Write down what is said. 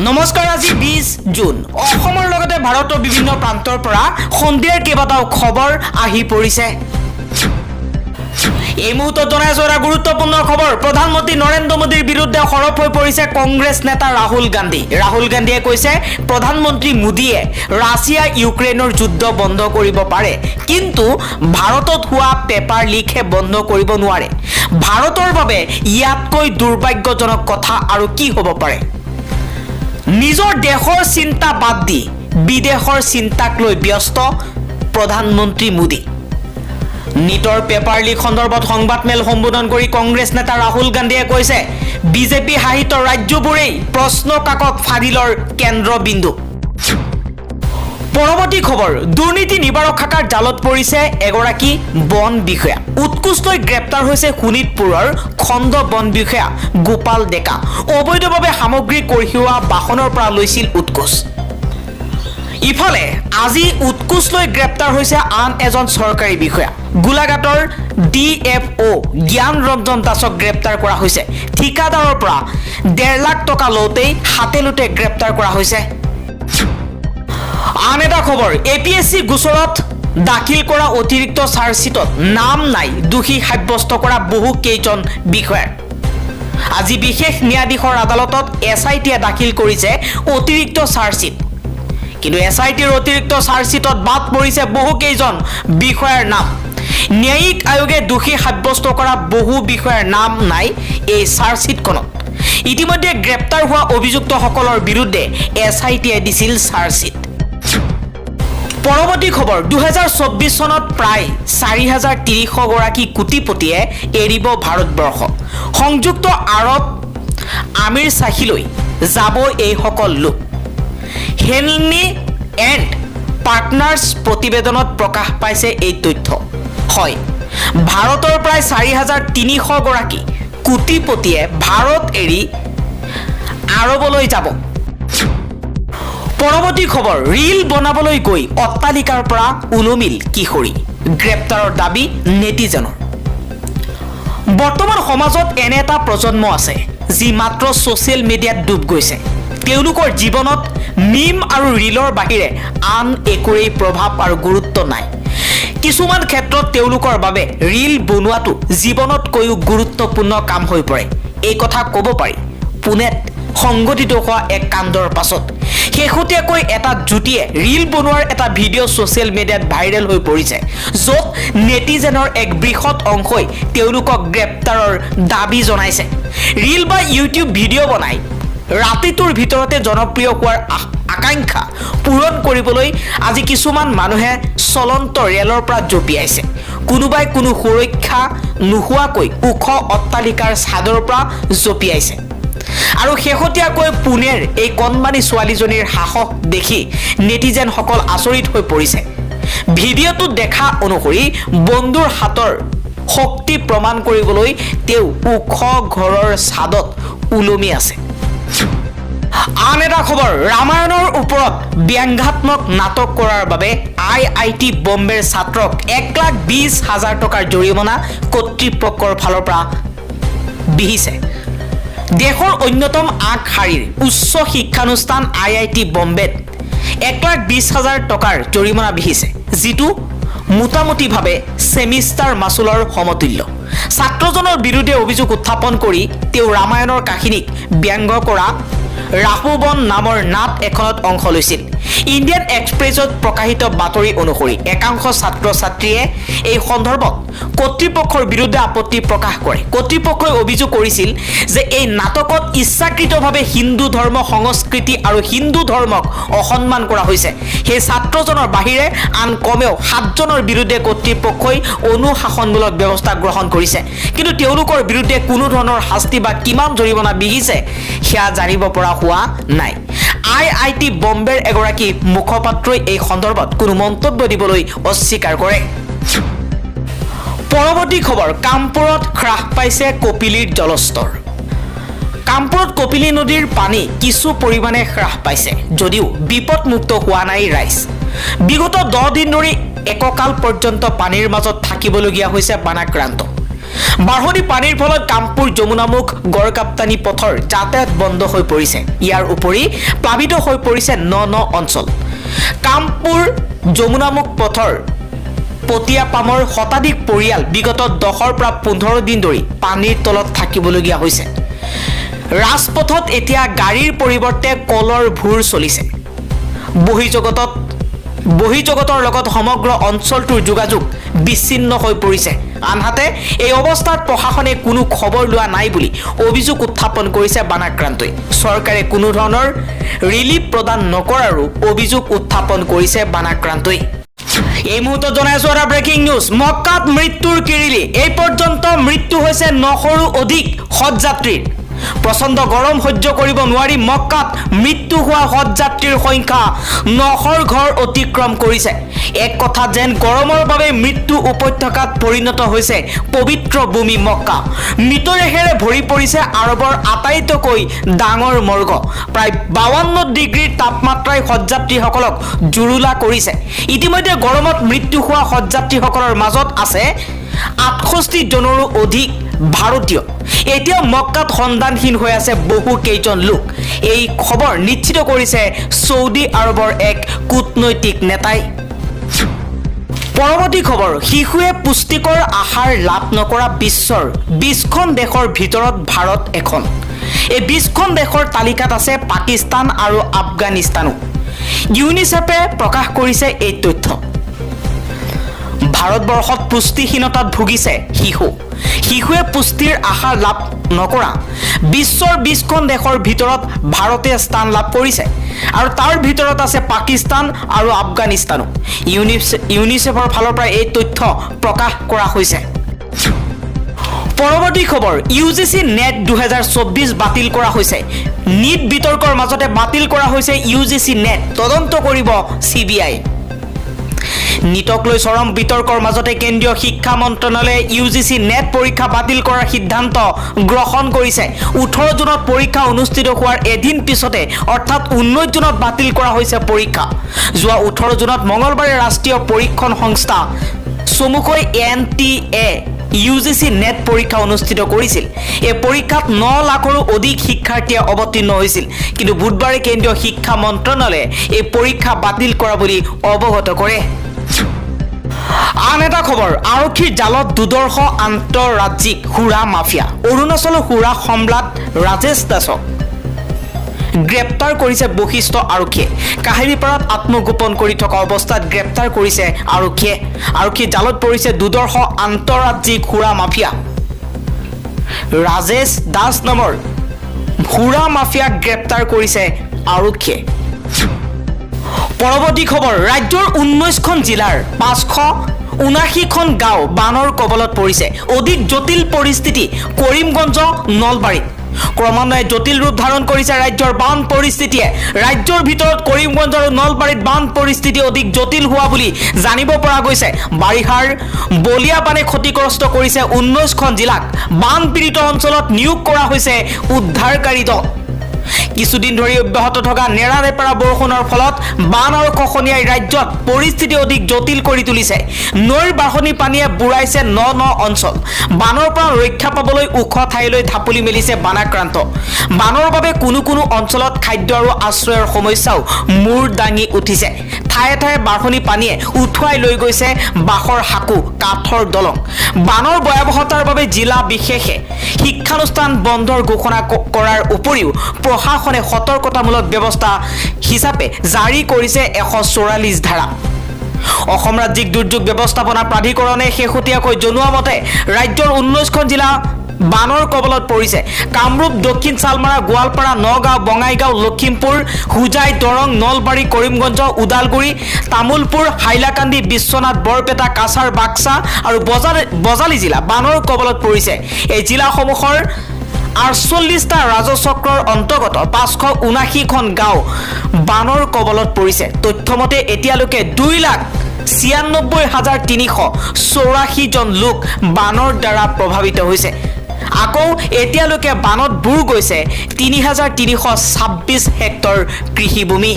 নমস্কাৰ, আজি 20 জুন। অসমৰ লগতে ভাৰতৰ বিভিন্ন প্ৰান্তৰ পৰা সন্ধিয়াৰ কেইবাটাও খবৰ আহি পৰিছে। এই মুহূৰ্তত জনাইছো এটা গুৰুত্বপূৰ্ণ খবৰ। প্ৰধানমন্ত্ৰী নৰেন্দ্ৰ মোদীৰ বিৰুদ্ধে সৰব হৈ পৰিছে কংগ্ৰেছ নেতা ৰাহুল গান্ধী। ৰাহুল গান্ধীয়ে কৈছে প্ৰধানমন্ত্ৰী মোদীয়ে ৰাছিয়া ইউক্ৰেইনৰ যুদ্ধ বন্ধ কৰিব পাৰে, কিন্তু ভাৰতত হোৱা পেপাৰ লিকহে বন্ধ কৰিব নোৱাৰে। ভাৰতৰ বাবে ইয়াতকৈ দুৰ্ভাগ্যজনক কথা আৰু কি হ'ব পাৰে? নিজৰ দেশৰ চিন্তা বাদ দি বিদেশৰ চিন্তাক লৈ ব্যস্ত প্ৰধানমন্ত্ৰী মোদী। নিটৰ পেপাৰ লিক সন্দৰ্ভত সংবাদমেল সম্বোধন কৰি কংগ্ৰেছ নেতা ৰাহুল গান্ধীয়ে কৈছে বিজেপি শাসিত ৰাজ্যবোৰেই প্ৰশ্ন কাকত ফাদিলৰ কেন্দ্ৰবিন্দু। পৰৱৰ্তী খবৰ, দুৰ্নীতি নিবাৰক শাখাৰ জালত পৰিছে এগৰাকী বন বিষয়া। উৎকোচ লৈ গ্ৰেপ্তাৰ হৈছে শোণিতপুৰৰ খণ্ড বন বিষয়া গোপাল ডেকা। অবৈধভাৱে সামগ্ৰী কঢ়িওৱা বাহনৰ পৰা লৈছিল উৎকোচ। ইফালে আজি উৎকোচ লৈ গ্ৰেপ্তাৰ হৈছে আন এজন চৰকাৰী বিষয়া। গোলাঘাটৰ DFO জ্ঞান ৰঞ্জন দাসক গ্ৰেপ্তাৰ কৰা হৈছে। ঠিকাদাৰৰ পৰা 1.5 লাখ টকা লওঁতেই হাতেলোতে গ্ৰেপ্তাৰ কৰা হৈছে। আন এটা খবৰ, APSC গোচৰত দাখিল কৰা অতিৰিক্ত চাৰ্জশ্বিটত নাম নাই দোষী সাব্যস্ত কৰা বহু কেইজন বিষয়াৰ। আজি বিশেষ ন্যায়াধীশৰ আদালতত SITয়ে দাখিল কৰিছে অতিৰিক্ত চাৰ্জশ্বিট, কিন্তু SITৰ অতিৰিক্ত চাৰ্জশ্বিটত বাদ পৰিছে বহু কেইজন বিষয়াৰ নাম। ন্যায়িক আয়োগে দোষী সাব্যস্ত কৰা বহু বিষয়াৰ নাম নাই এই চাৰ্জশ্বিটখনত। ইতিমধ্যে গ্ৰেপ্তাৰ হোৱা অভিযুক্তসকলৰ বিৰুদ্ধে SITয়ে দিছিল চাৰ্জশ্বিট। পৰৱৰ্তী খবৰ, 2024 চনত প্ৰায় 4300 গৰাকী কোটিপতিয়ে এৰিব ভাৰতবৰ্ষ। সংযুক্ত আৰব আমিৰ চাহিলৈ যাব এইসকল লোক। হেনলি এণ্ড পাৰ্টনাৰ্ছ প্ৰতিবেদনত প্ৰকাশ পাইছে এই তথ্য। হয়, ভাৰতৰ প্ৰায় 4300 গৰাকী কোটিপতিয়ে ভাৰত এৰি আৰৱলৈ যাব। পৰৱৰ্তী খবৰ, ৰীল বনাবলৈ গৈ অট্টালিকাৰ পৰা ওলমিল কিশোৰী। গ্ৰেপ্তাৰৰ দাবী নেটিজেনৰ। বৰ্তমান সমাজত এনে এটা প্ৰজন্ম আছে যি মাত্ৰ ছ'চিয়েল মিডিয়াত ডুব গৈছে। তেওঁলোকৰ জীৱনত মিম আৰু ৰীলৰ বাহিৰে আন একোৰেই প্ৰভাৱ আৰু গুৰুত্ব নাই। কিছুমান ক্ষেত্ৰত তেওঁলোকৰ বাবে ৰীল বনোৱাটো জীৱনতকৈও গুৰুত্বপূৰ্ণ কাম হৈ পৰে। এই কথা ক'ব পাৰি পুনেত সংঘটিত হোৱা এক কাণ্ডৰ পাছত। শেহতীয়াকৈ এটা যুটিয়ে ৰীল বনোৱাৰ এটা ভিডিঅ' ছ'চিয়েল মিডিয়াত ভাইৰেল হৈ পৰিছে, য'ত নেটিজেনৰ এক বৃহৎ অংশই তেওঁলোকক গ্ৰেপ্তাৰৰ দাবী জনাইছে। ৰীল বা ইউটিউব ভিডিঅ' বনাই ৰাতিটোৰ ভিতৰতে জনপ্ৰিয় হোৱাৰ আকাংক্ষা পূৰণ কৰিবলৈ আজি কিছুমান মানুহে চলন্ত ৰেলৰ পৰা জঁপিয়াইছে। কোনোবাই কোনো সুৰক্ষা নোহোৱাকৈ ওখ অট্টালিকাৰ ছাদৰ পৰা জঁপিয়াইছে। আৰু শেহতীয়াকৈ পুনেৰ এই কণমানি ছোৱালীজনীৰ সাহস দেখি নেটিজেনসকল আচৰিত হৈ পৰিছে। ভিডিঅ'টোত দেখা অনুসৰি বন্ধুৰ হাতৰ শক্তি প্ৰমাণ কৰিবলৈ তেওঁ ওখ ঘৰৰ ছাদত ওলমি আছে। আন এটা খবৰ, ৰামায়ণৰ ওপৰত ব্যংগাত্মক নাটক কৰাৰ বাবে IIT বম্বেৰ ছাত্ৰক 1,20,000 টকাৰ জৰিমনা কৰ্তৃপক্ষৰ ফালৰ পৰা বিহিছে। দেশৰ অন্যতম আগশাৰীৰ উচ্চ শিক্ষানুষ্ঠান IIT বম্বেত 1,20,000 টকাৰ জৰিমনা বিহিছে, যিটো মোটামুটিভাৱে ছেমিষ্টাৰ মাচুলৰ সমতুল্য। ছাত্ৰজনৰ বিৰুদ্ধে অভিযোগ উত্থাপন কৰি তেওঁ ৰামায়ণৰ কাহিনীক ব্যংগ কৰা ৰাহুবন নামৰ নাট এখনত অংশ লৈছিল। ইণ্ডিয়ান এক্সপ্ৰেছত প্ৰকাশিত বাতৰি অনুসৰি একাংশ ছাত্ৰ ছাত্ৰীয়ে এই সন্দৰ্ভত কৰ্তৃপক্ষৰ বিৰুদ্ধে আপত্তি প্ৰকাশ কৰে। কৰ্তৃপক্ষই অভিযোগ কৰিছিল যে এই নাটকত ইচ্ছাকৃতভাৱে হিন্দু ধৰ্ম সংস্কৃতি আৰু হিন্দু ধৰ্মক অসন্মান কৰা হৈছে। সেই ছাত্ৰজনৰ বাহিৰে আন কমেও 7জনৰ বিৰুদ্ধে কৰ্তৃপক্ষই অনুশাসনমূলক ব্যৱস্থা গ্ৰহণ কৰিছে, কিন্তু তেওঁলোকৰ বিৰুদ্ধে কোনো ধৰণৰ শাস্তি বা কিমান জৰিমনা বিহিছে সেয়া জানিব পৰা হোৱা নাই। IIT বম্বেৰ এগৰাকী মুখপাত্ৰই এই সন্দৰ্ভত কোনো মন্তব্য দিবলৈ অস্বীকাৰ কৰে। পৰৱৰ্তী খবৰ, কামপুৰত হ্ৰাস পাইছে কপিলীৰ জলস্তৰ। কামপুৰত কপিলী নদীৰ পানী কিছু পৰিমাণে হ্ৰাস পাইছে যদিও বিপদমুক্ত হোৱা নাই ৰাইজ। বিগত 10 দিন ধৰি এককাল পৰ্যন্ত পানীৰ মাজত থাকিবলগীয়া হৈছে বানাক্ৰান্ত। বাঢ়নি পানীৰ ফলত কামপুৰ যমুনামুখ গড়কাপ্তানি পথৰ যাতায়াত বন্ধ হৈ পৰিছে। ইয়াৰ উপৰি প্লাবিত হৈ পৰিছে ন অঞ্চল। কামপুৰ যমুনামুখ পথৰ পটিয়াপামৰ শতাধিক পৰিয়াল বিগত 10ৰ পৰা 15 দিন ধৰি পানীৰ তলত থাকিবলগীয়া হৈছে। ৰাজপথত এতিয়া গাড়ীৰ পৰিৱৰ্তে কলৰ ভূৰ চলিছে। বহিজগতৰ লগত সমগ্ৰ অঞ্চলটোৰ যোগাযোগ বিচ্ছিন্ন হৈ পৰিছে। আনহাতে এই অৱস্থাত প্ৰশাসনে কোনো খবৰ লোৱা নাই বুলি অভিযোগ উত্থাপন কৰিছে বানাক্ৰান্তই। চৰকাৰে কোনো ধৰণৰ ৰিলিফ প্ৰদান নকৰাৰো অভিযোগ উত্থাপন কৰিছে বানাক্ৰান্তই। এই মুহূৰ্তত জনাই আছো এটা ব্ৰেকিং নিউজ। মক্কাত মৃত্যুৰ কিৰিলি। এই পৰ্যন্ত মৃত্যু হৈছে 900ৰো অধিক হজযাত্ৰীৰ। প্ৰচণ্ড গৰম সহ্য কৰিব নোৱাৰি মক্কাত মৃত্যু হোৱা হজযাত্ৰীৰ সংখ্যা 900ৰ ঘৰ অতিক্ৰম কৰিছে। এক কথা যেন গৰমৰ বাবে মৃত্যু উপত্যকাত পৰিণত হৈছে পবিত্ৰ ভূমি মক্কা। মৃতদেহেৰে ভৰি পৰিছে আৰৱৰ আটাইতকৈ ডাঙৰ মৰ্গ। প্ৰায় 52 ডিগ্ৰীৰ তাপমাত্ৰাই হজযাত্ৰীসকলক জুৰুলা কৰিছে। ইতিমধ্যে গৰমত মৃত্যু হোৱা হজযাত্ৰীসকলৰ মাজত আছে 68 জনৰো অধিক ভাৰতীয়। এতিয়া মক্কাত সন্ধানহীন হৈ আছে বহু কেইজন লোক। এই খবৰ নিশ্চিত কৰিছে ছৌদি আৰবৰ এক কূটনৈতিক নেতাই। পৰৱৰ্তী খবৰ, শিশুৱে পুষ্টিকৰ আহাৰ লাভ নকৰা বিশ্বৰ 20খন দেশৰ ভিতৰত ভাৰত এখন। এই 20খন দেশৰ তালিকাত আছে পাকিস্তান আৰু আফগানিস্তানো। ইউনিচেফে প্ৰকাশ কৰিছে এই তথ্য। ভাৰতবৰ্ষত পুষ্টিহীনতাত ভুগিছে শিশুৱে পুষ্টিৰ আহাৰ লাভ নকৰা বিশ্বৰ 20খন দেশৰ ভিতৰত ভাৰতে স্থান লাভ কৰিছে আৰু তাৰ ভিতৰত আছে পাকিস্তান আৰু আফগানিস্তানো। ইউনিচেফৰ ফালৰ পৰা এই তথ্য প্ৰকাশ কৰা হৈছে। পৰৱৰ্তী খবৰ, UGC নেট 2024 বাতিল কৰা হৈছে। নিট বিতৰ্কৰ মাজতে বাতিল কৰা হৈছে UGC নেট। তদন্ত কৰিব CBI। নিটক লৈ চৰম বিতৰ্কৰ মাজতে কেন্দ্ৰীয় শিক্ষা মন্ত্ৰালয়ে UGC নেট পৰীক্ষা বাতিল কৰাৰ সিদ্ধান্ত গ্ৰহণ কৰিছে। 18 জুনত পৰীক্ষা অনুষ্ঠিত হোৱাৰ এদিন পিছতে অৰ্থাৎ 19 জুনত বাতিল কৰা হৈছে পৰীক্ষা। যোৱা 18 জুনত মঙলবাৰে ৰাষ্ট্ৰীয় পৰীক্ষণ সংস্থা চমুকৈ NTA UGC নেট পৰীক্ষা অনুষ্ঠিত কৰিছিল। এই পৰীক্ষাত 9 লাখৰো অধিক শিক্ষাৰ্থীয়ে অৱতীৰ্ণ হৈছিল। কিন্তু বুধবাৰে কেন্দ্ৰীয় শিক্ষা মন্ত্ৰালয়ে এই পৰীক্ষা বাতিল কৰা বুলি অৱগত কৰে। আন এটা খবৰ, আৰক্ষীৰ জালত দুৰ্ধৰ্ষ আন্তঃৰাজ্যিক সুৰা মাফিয়া। অৰুণাচলৰ সুৰা সম্ৰাট ৰাজেশ দাসক গ্ৰেপ্তাৰ কৰিছে বশিষ্ঠ আৰক্ষীয়ে। কাহিলীপাৰাত আত্মগোপন কৰি থকা অৱস্থাত গ্ৰেপ্তাৰ কৰিছে আৰক্ষীয়ে। আৰক্ষীৰ জালত পৰিছে দুৰ্ধৰ্ষ আন্তঃৰাজ্যিক সুৰা মাফিয়া। ৰাজেশ দাস নামৰ সুৰা মাফিয়াক গ্ৰেপ্তাৰ কৰিছে আৰক্ষীয়ে। পৰৱৰ্তী খবৰ, ৰাজ্যৰ 19খন জিলাৰ 579খন গাঁও বানৰ কবলত পৰিছে। অধিক জটিল পৰিস্থিতি কৰিমগঞ্জ নলবাৰীত। ক্ৰমান্বয়ে জটিল ৰূপ ধাৰণ কৰিছে ৰাজ্যৰ বান পৰিস্থিতিয়ে। ৰাজ্যৰ ভিতৰত কৰিমগঞ্জ আৰু নলবাৰীত বান পৰিস্থিতি অধিক জটিল হোৱা বুলি জানিব পৰা গৈছে। বাৰিষাৰ বলীয়া বানে ক্ষতিগ্ৰস্ত কৰিছে 19খন জিলাক। বানপীড়িত অঞ্চলত নিয়োগ কৰা হৈছে উদ্ধাৰকাৰী দল। কিছুদিন ধৰি অব্যাহত থকা নেৰানেপেৰা বৰষুণৰ ফলত বান আৰু খহনীয়াই ৰাজ্যত পৰিস্থিতি অধিক জটিল কৰি তুলিছে। নৈৰ বাঢ়নি পানীয়ে বুঢ়াইছে ন অঞ্চল। বানৰ পৰা ৰক্ষা পাবলৈ ওখ ঠাইলৈ ঢাপলি মেলিছে বানাক্ৰান্ত। বানৰ বাবে কোনো অঞ্চলত খাদ্য আৰু আশ্ৰয়ৰ সমস্যাও মূৰ দাঙি উঠিছে। ঠায়ে ঠায়ে বাঢ়নি পানীয়ে উঠুৱাই লৈ গৈছে বাঁহৰ সাঁকো, কাঠৰ দলং। বানৰ ভয়াৱহতাৰ বাবে জিলা বিশেষে শিক্ষানুষ্ঠান বন্ধৰ ঘোষণা কৰাৰ উপৰিও প্ৰশাসনে সতৰ্কতামূলক ব্যৱস্থা হিচাপে জাৰি কৰিছে 144 ধাৰা। অসম ৰাজ্যিক দুৰ্যোগ ব্যৱস্থাপনা প্ৰাধিকৰণে শেহতীয়াকৈ জনোৱা মতে ৰাজ্যৰ 19খন জিলা বানৰ কবলত পৰিছে। কামৰূপ, দক্ষিণ চালমাৰা, গোৱালপাৰা, নগাঁও, বঙাইগাঁও, লখিমপুৰ, হোজাই, দৰং, নলবাৰী, কৰিমগঞ্জ, ওদালগুৰি, তামুলপুৰ, হাইলাকান্দি, বিশ্বনাথ, বৰপেটা, কাছাৰ, বাক্সা আৰু বজালী জিলা বানৰ কবলত পৰিছে। এই জিলাসমূহৰ 48টা ৰাজচক্ৰৰ অন্তৰ্গত 579খন গাঁও বানৰ কবলত পৰিছে। তথ্যমতে এতিয়ালৈকে 2,96,384 জন লোক বানৰ দ্বাৰা প্ৰভাৱিত হৈছে। আকৌ এতিয়ালৈকে বানত বুৰ গৈছে 3,326 হেক্টৰ কৃষিভূমি।